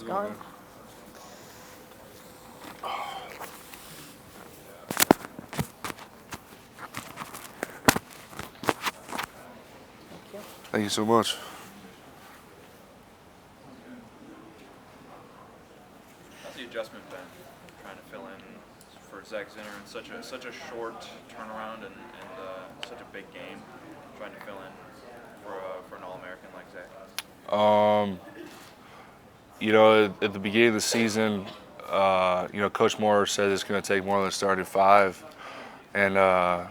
How's it going, man? Thank you so much. How's the adjustment been trying to fill in for Zach Zinner in such a short turnaround and such a big game, trying to fill in for an All-American like Zach? At the beginning of the season, Coach Moore said it's going to take more than a starting five, and our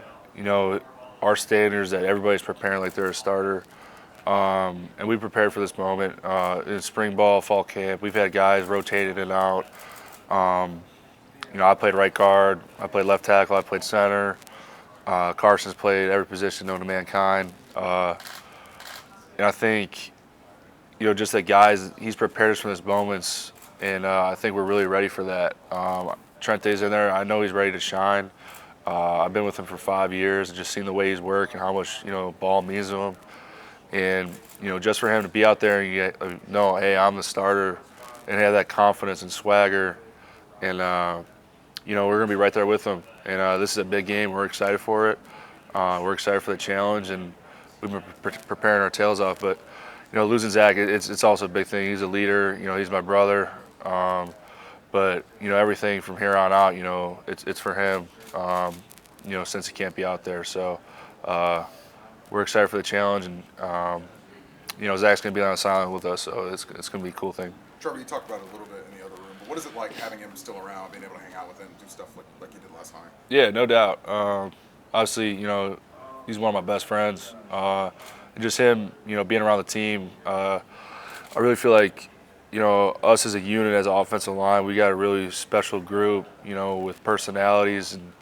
standards that everybody's preparing like they're a starter. And we prepared for this moment in spring ball, fall camp. We've had guys rotated in and out. I played right guard, I played left tackle, I played center. Carson's played every position known to mankind. And I think, just that guys, he's prepared us for these moments, and I think we're really ready for that. Trente's in there. I know he's ready to shine. I've been with him for 5 years and just seen the way he's worked and how much, ball means to him. And, just for him to be out there and know, hey, I'm the starter, and have that confidence and swagger. And, we're going to be right there with him. And this is a big game. We're excited for it. We're excited for the challenge, and we've been preparing our tails off. But, losing Zach, it's also a big thing. He's a leader. He's my brother. But, everything from here on out, it's for him, since he can't be out there. So we're excited for the challenge, and Zach's going to be on the sideline with us, so it's going to be a cool thing. Trevor, you talked about it a little bit in the other room, but what is it like having him still around, being able to hang out with him, do stuff like you did last time? Yeah, no doubt. Obviously, he's one of my best friends. And just him, being around the team, I really feel like, us as a unit, as an offensive line, we got a really special group, with personalities and,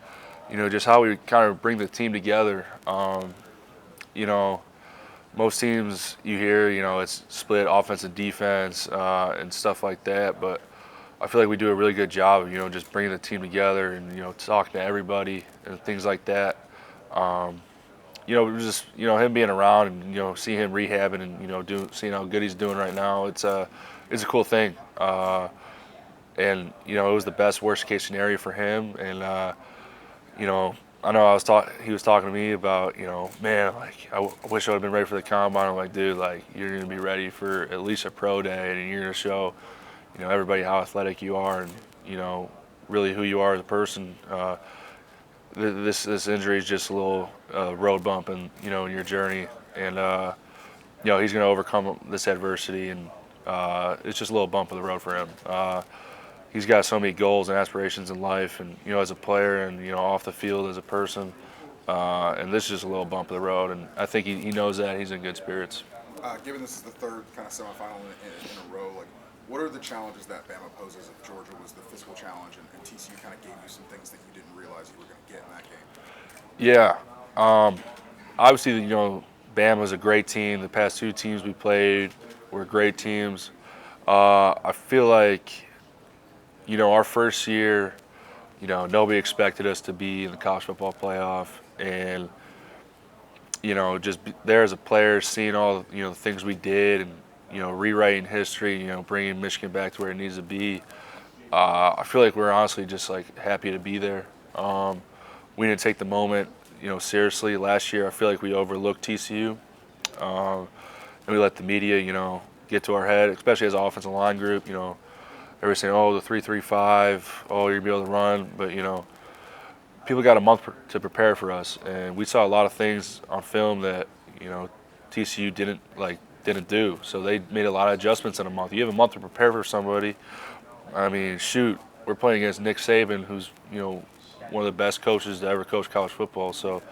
just how we kind of bring the team together. Most teams you hear, it's split offense and defense and stuff like that. But I feel like we do a really good job of, just bringing the team together and, talking to everybody and things like that. Just, him being around and, seeing him rehabbing and, seeing how good he's doing right now, it's a cool thing. And, it was the best worst case scenario for him. And, I know he was talking to me about, man, like, I wish I would have been ready for the combine. I'm like, dude, like, you're going to be ready for at least a pro day, and you're going to show, everybody how athletic you are and, really who you are as a person. This injury is just a little road bump in your journey, and he's going to overcome this adversity, and it's just a little bump of the road for him. He's got so many goals and aspirations in life, and as a player, and off the field as a person, and this is just a little bump of the road, and I think he knows that. He's in good spirits. Given this is the third kind of semifinal in a row, like, what are the challenges that Bama poses? If Georgia was the physical challenge, and TCU kind of gave you some things that you didn't realize you were going to get in that game? Yeah, obviously, Bama's a great team. The past two teams we played were great teams. I feel like, our first year, nobody expected us to be in the college football playoff, and just there as a player, seeing all the things we did, and rewriting history, bringing Michigan back to where it needs to be. I feel like we're honestly just like happy to be there. We didn't take the moment, seriously. Last year, I feel like we overlooked TCU, and we let the media, get to our head, especially as an offensive line group. Everybody's saying, oh, the 3-3-5, oh, you're gonna be able to run, but people got a month to prepare for us, and we saw a lot of things on film that TCU didn't do. So they made a lot of adjustments in a month. You have a month to prepare for somebody. I mean, shoot, we're playing against Nick Saban, who's one of the best coaches to ever coach college football. So,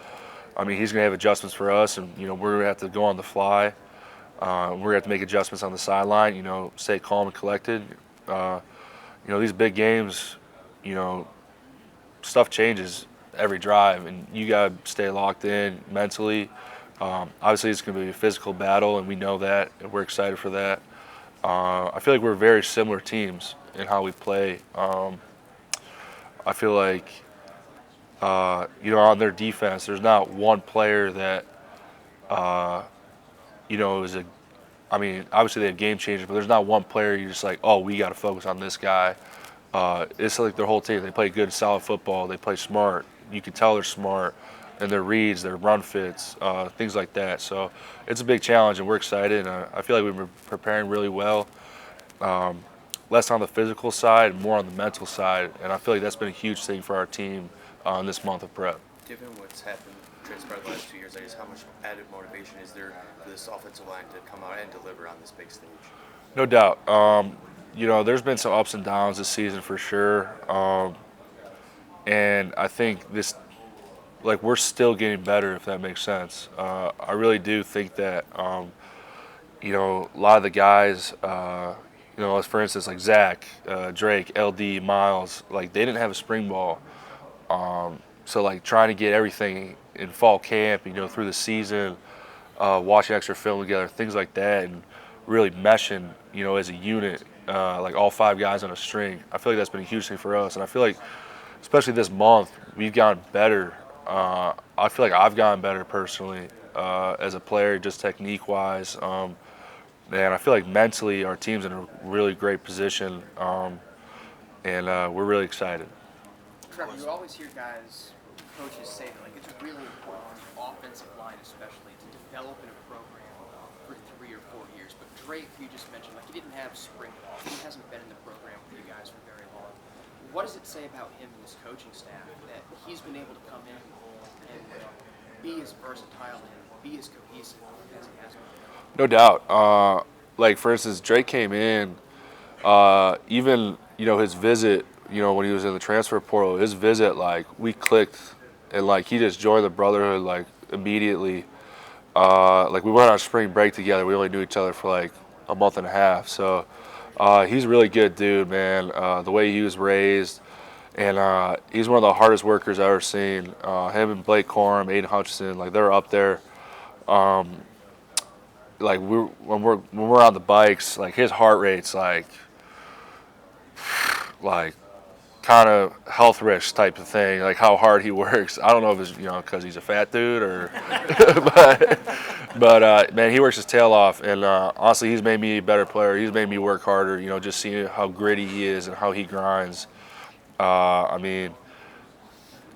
I mean, he's gonna have adjustments for us, and we're gonna have to go on the fly. We're gonna have to make adjustments on the sideline. Stay calm and collected. These big games, stuff changes every drive, and you got to stay locked in mentally. Obviously, it's going to be a physical battle, and we know that, and we're excited for that. I feel like we're very similar teams in how we play. I feel like, on their defense, there's not one player that, is I mean, obviously they have game changers, but there's not one player you're just like, oh, we got to focus on this guy. It's like their whole team. They play good, solid football. They play smart. You can tell they're smart, and their reads, their run fits, things like that. So it's a big challenge, and we're excited. I feel like we've been preparing really well. Less on the physical side, more on the mental side, and I feel like that's been a huge thing for our team in this month of prep. Given what's happened, transpired the last 2 years, I guess how much added motivation is there for this offensive line to come out and deliver on this big stage? No doubt. There's been some ups and downs this season for sure, and I think we're still getting better, if that makes sense. I really do think that, a lot of the guys, as for instance, like Zach, Drake, LD, Miles, like they didn't have a spring ball. So like trying to get everything in fall camp, through the season, watching extra film together, things like that, and really meshing, as a unit, like all 5 guys on a string. I feel like that's been a huge thing for us, and I feel like, especially this month, we've gotten better. I feel like I've gotten better personally as a player, just technique-wise, and I feel like mentally our team's in a really great position, and we're really excited. Trevor, you always hear coaches say that it's really important on the offensive line, especially, to develop in a program for 3 or 4 years. But Drake, who you just mentioned, he didn't have spring ball. He hasn't been in the program with you guys for very long. What does it say about him and his coaching staff that he's been able to come in and be as versatile and be as cohesive as he has been? No doubt. Like for instance, Drake came in. Even his visit. When he was in the transfer portal, his visit, like we clicked, and like he just joined the brotherhood like immediately. Like we went on spring break together. We only knew each other for like a month and a half. So he's a really good dude, man. The way he was raised, and he's one of the hardest workers I've ever seen. Him and Blake Corum, Aiden Hutchinson, like they're up there. Like when we're on the bikes, like his heart rate's like kind of health risk type of thing, like how hard he works. I don't know if it's because he's a fat dude or, but man, he works his tail off, and honestly, he's made me a better player. He's made me work harder. Just seeing how gritty he is and how he grinds. I mean,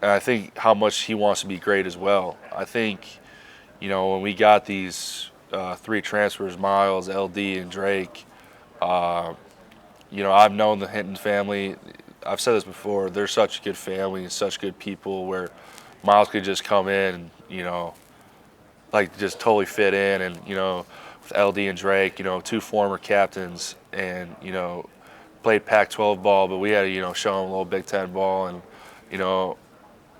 and I think how much he wants to be great as well. I think when we got these 3 transfers, Miles, LD, and Drake. I've known the Hinton family. I've said this before. They're such a good family and such good people. Where Miles could just come in, and, like just totally fit in, and with LD and Drake, 2 former captains, and played Pac-12 ball, but we had to show them a little Big Ten ball, and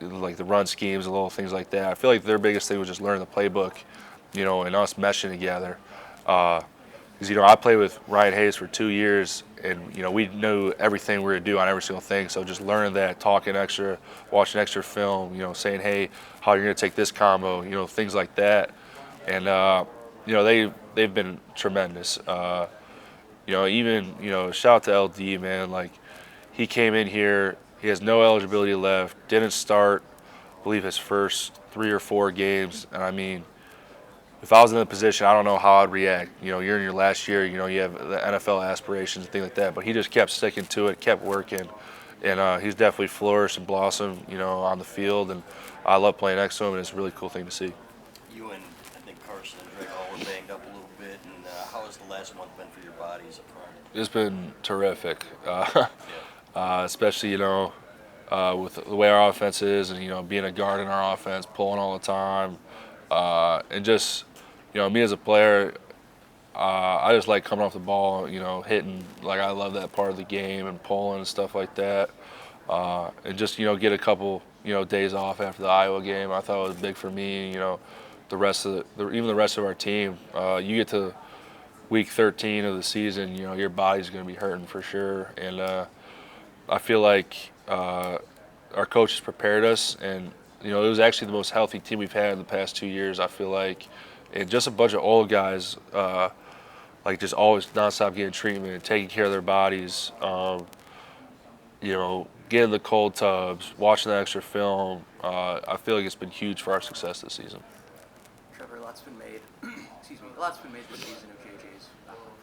like the run schemes and little things like that. I feel like their biggest thing was just learning the playbook, and us meshing together. Because I played with Ryan Hayes for 2 years, and we knew everything we were to do on every single thing. So just learning that, talking extra, watching extra film, saying, hey, how you're gonna take this combo, things like that. And they've been tremendous. Even shout out to LD, man. Like he came in here, he has no eligibility left, didn't start, I believe his first 3 or 4 games, and I mean, if I was in the position, I don't know how I'd react. You're in your last year, you have the NFL aspirations and things like that, but he just kept sticking to it, kept working, and he's definitely flourished and blossomed, on the field, and I love playing next to him, and it's a really cool thing to see. You and I think Carson and Drake all were banged up a little bit, and how has the last month been for your bodies up front? It's been terrific, especially, with the way our offense is, and, being a guard in our offense, pulling all the time, and just, me as a player, I just like coming off the ball, hitting. Like I love that part of the game and pulling and stuff like that. And just get a couple days off after the Iowa game. I thought it was big for me. The rest of even the rest of our team. You get to week 13 of the season, your body's going to be hurting for sure. And I feel like our coaches prepared us, and it was actually the most healthy team we've had in the past 2 years. I feel like. And just a bunch of old guys, like just always nonstop getting treatment and taking care of their bodies, getting the cold tubs, watching the extra film. I feel like it's been huge for our success this season. Trevor, a lot's been made. Excuse me. A lot's been made this season of JJ's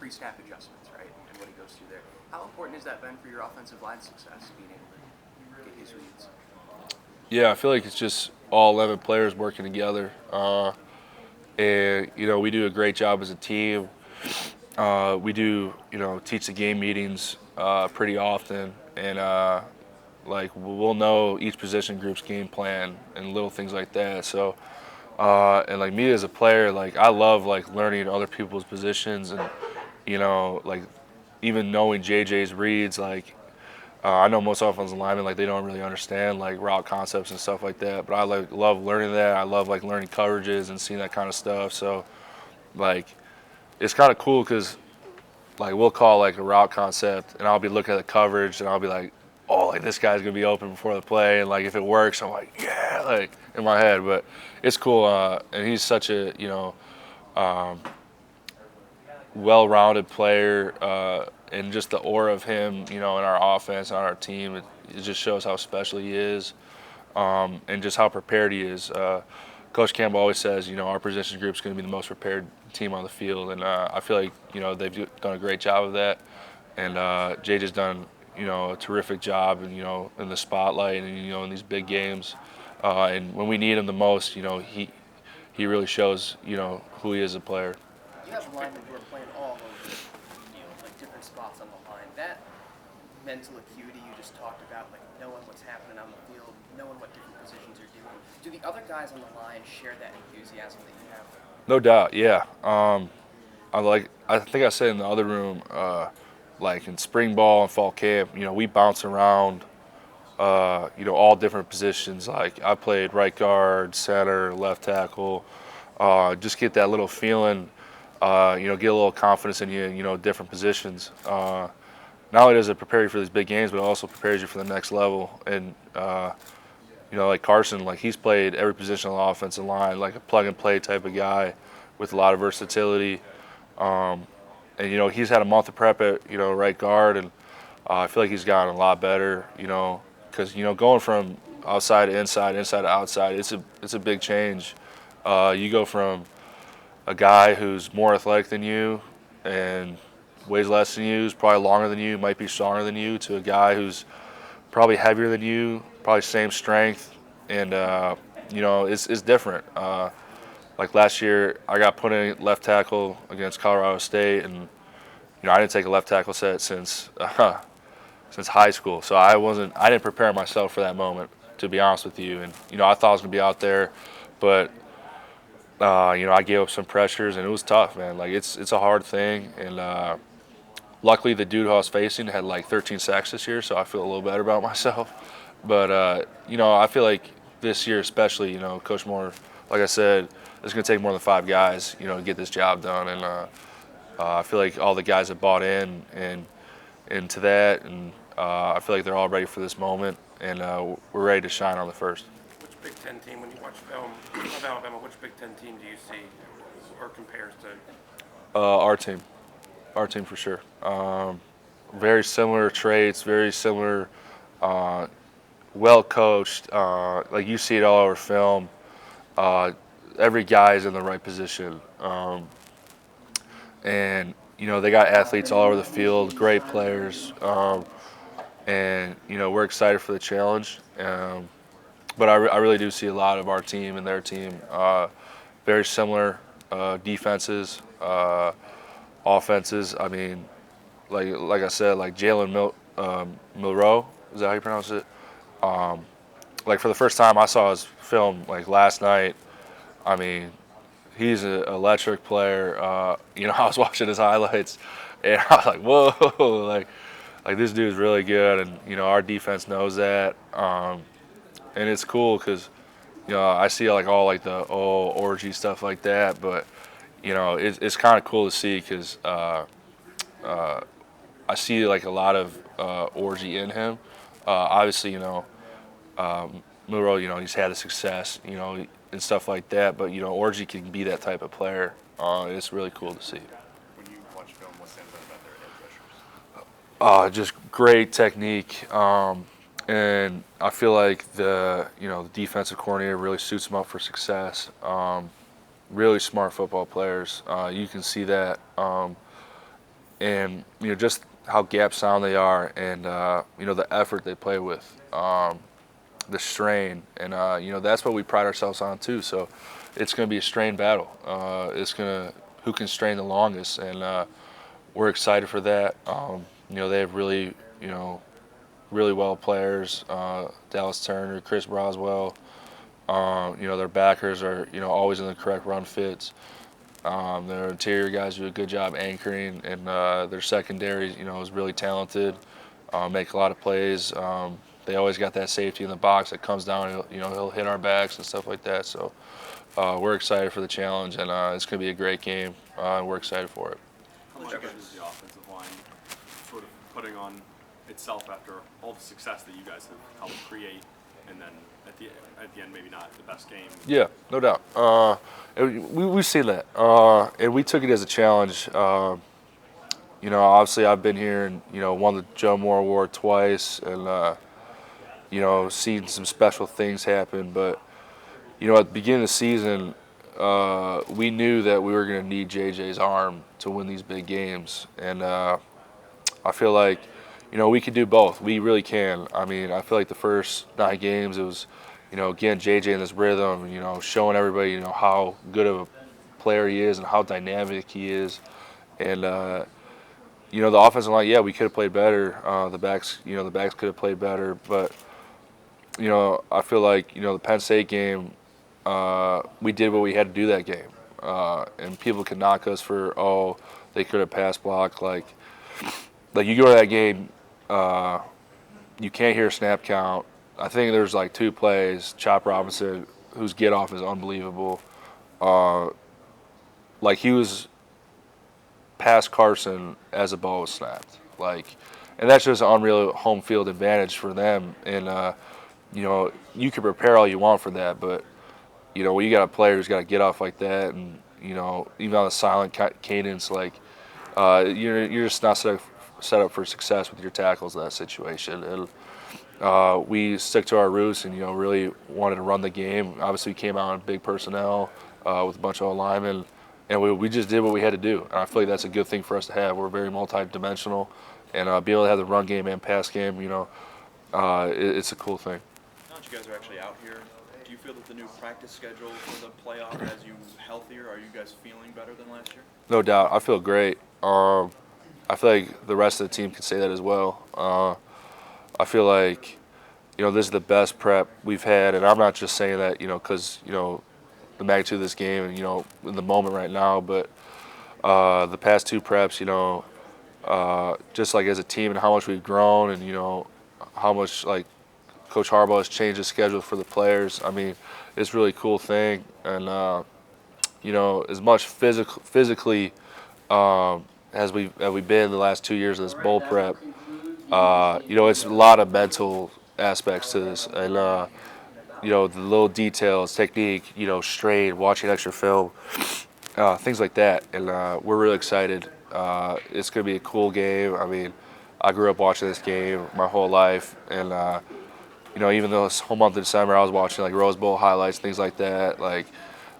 pre-snap adjustments, right, and what he goes through there. How important has that been for your offensive line success, being able to get his reads? Yeah, I feel like it's just all 11 players working together. And, we do a great job as a team. We do, teach the game meetings pretty often. And, we'll know each position group's game plan and little things like that. So, and, me as a player, I love, learning other people's positions and, even knowing JJ's reads, I know most offensive linemen they don't really understand route concepts and stuff like that, but I love learning that. I love learning coverages and seeing that kind of stuff. So it's kind of cool because we'll call a route concept and I'll be looking at the coverage and I'll be oh, this guy's gonna be open before the play, and if it works, I'm yeah, in my head. But it's cool, and he's such a well-rounded player. And just the aura of him, in our offense, on our team, it just shows how special he is, and just how prepared he is. Coach Campbell always says, our position group is going to be the most prepared team on the field, and I feel like, they've done a great job of that. And JJ's done, a terrific job, and in the spotlight, and in these big games, and when we need him the most, he really shows, who he is as a player. You have linemen who are playing all over the field, different spots on the line. That mental acuity you just talked about, knowing what's happening on the field, knowing what different positions you're doing. Do the other guys on the line share that enthusiasm that you have? No doubt, yeah. I think I said in the other room, in spring ball and fall camp, we bounce around, all different positions. I played right guard, center, left tackle. Just get that little feeling. Get a little confidence in you in, different positions. Not only does it prepare you for these big games, but it also prepares you for the next level. And, Carson, he's played every position on the offensive line, a plug-and-play type of guy with a lot of versatility. And, he's had a month of prep at, right guard, and I feel like he's gotten a lot better, because, going from outside to inside, inside to outside, it's a big change. You go from a guy who's more athletic than you and weighs less than you, is probably longer than you, might be stronger than you, to a guy who's probably heavier than you, probably same strength, and it's different. Last year, I got put in left tackle against Colorado State, and I didn't take a left tackle set since high school, so I didn't prepare myself for that moment, to be honest with you. And I thought I was gonna be out there, but I gave up some pressures, and it was tough, man. It's a hard thing, and luckily the dude who I was facing had 13 sacks this year, so I feel a little better about myself. But I feel like this year especially, Coach Moore, like I said, it's going to take more than 5 guys, to get this job done, and I feel like all the guys have bought in and into that, and I feel like they're all ready for this moment, and we're ready to shine on the first. Which Big Ten team, when you watch film of Alabama, which Big Ten team do you see or compares to? Our team for sure. Very similar traits, very similar, well coached. You see it all over film. Every guy is in the right position, and they got athletes all over the field, great players, and we're excited for the challenge. But I really do see a lot of our team and their team, very similar defenses, offenses. I mean, like I said, Jalen Milroe, is that how you pronounce it? For the first time I saw his film last night, I mean, he's an electric player. I was watching his highlights, and I was like, whoa, like this dude's really good, and our defense knows that. And it's cool because, I see all the orgy stuff like that, but it's kind of cool to see because I see a lot of orgy in him. Obviously, Milroe, he's had a success, and stuff like that, but orgy can be that type of player. It's really cool to see. When you watch film, what stands out about their edge rushers? Just great technique. And I feel like the defensive coordinator really suits him up for success. really smart football players. You can see that, and just how gap sound they are, and the effort they play with, the strain, and that's what we pride ourselves on too. So it's going to be a strain battle. It's going to who can strain the longest, and we're excited for that. They have really really well players, Dallas Turner, Chris Broswell. Their backers are always in the correct run fits. Their interior guys do a good job anchoring, and their secondary is really talented. Make a lot of plays. They always got that safety in the box that comes down. He'll hit our backs and stuff like that. So we're excited for the challenge, and it's going to be a great game. We're excited for it. How much is the offensive line sort of putting on itself after all the success that you guys have helped create, and then at the end maybe not the best game? Yeah, no doubt. We've seen that, and we took it as a challenge. Obviously I've been here and won the Joe Moore Award twice, and seen some special things happen. But at the beginning of the season, we knew that we were going to need JJ's arm to win these big games, and I feel like we can do both. We really can. I mean, I feel like the first 9 games it was, again JJ in this rhythm, showing everybody how good of a player he is and how dynamic he is, and the offensive line, yeah, we could have played better. The backs could have played better, but I feel like the Penn State game, we did what we had to do that game, and people can knock us for they could have pass blocked. Like you go to that game, you can't hear a snap count. I think there's like 2 plays. Chop Robinson, whose get off is unbelievable. He was past Carson as a ball was snapped. And that's just an unreal home field advantage for them. And you can prepare all you want for that, but when you got a player who's got to get off like that, and even on a silent cadence, you're just not set up for success with your tackles in that situation. And we stuck to our roots and really wanted to run the game. Obviously, we came out in big personnel with a bunch of linemen, and we just did what we had to do. And I feel like that's a good thing for us to have. We're very multi-dimensional, and be able to have the run game and pass game, it's a cool thing. Now that you guys are actually out here, do you feel that the new practice schedule for the playoff has you healthier? Are you guys feeling better than last year? No doubt. I feel great. I feel like the rest of the team can say that as well. I feel like, this is the best prep we've had, and I'm not just saying that, because, the magnitude of this game and, in the moment right now, but the past 2 preps, just as a team and how much we've grown and, how much, Coach Harbaugh has changed his schedule for the players. I mean, it's a really cool thing, and, as much physically as we've been the last 2 years of this bowl prep, it's a lot of mental aspects to this, and the little details, technique, strain, watching extra film, things like that, and we're really excited. It's going to be a cool game. I mean, I grew up watching this game my whole life, and even though it's whole month of December, I was watching Rose Bowl highlights, things like that,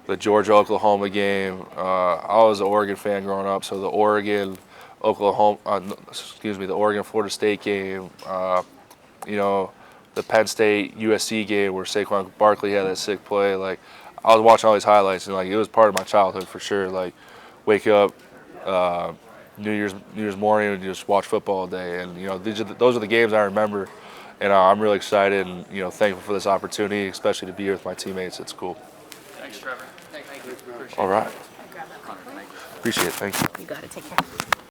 the Georgia-Oklahoma game. I was an Oregon fan growing up, so the Oregon-Florida State game, the Penn State USC game where Saquon Barkley had that sick play. I was watching all these highlights, and it was part of my childhood for sure. Wake up New Year's morning and just watch football all day, and those are the games I remember, and I'm really excited and thankful for this opportunity, especially to be here with my teammates. It's cool. Thanks, Trevor. Thank you. Appreciate it. All right. Appreciate it. Thank you. You got to take care.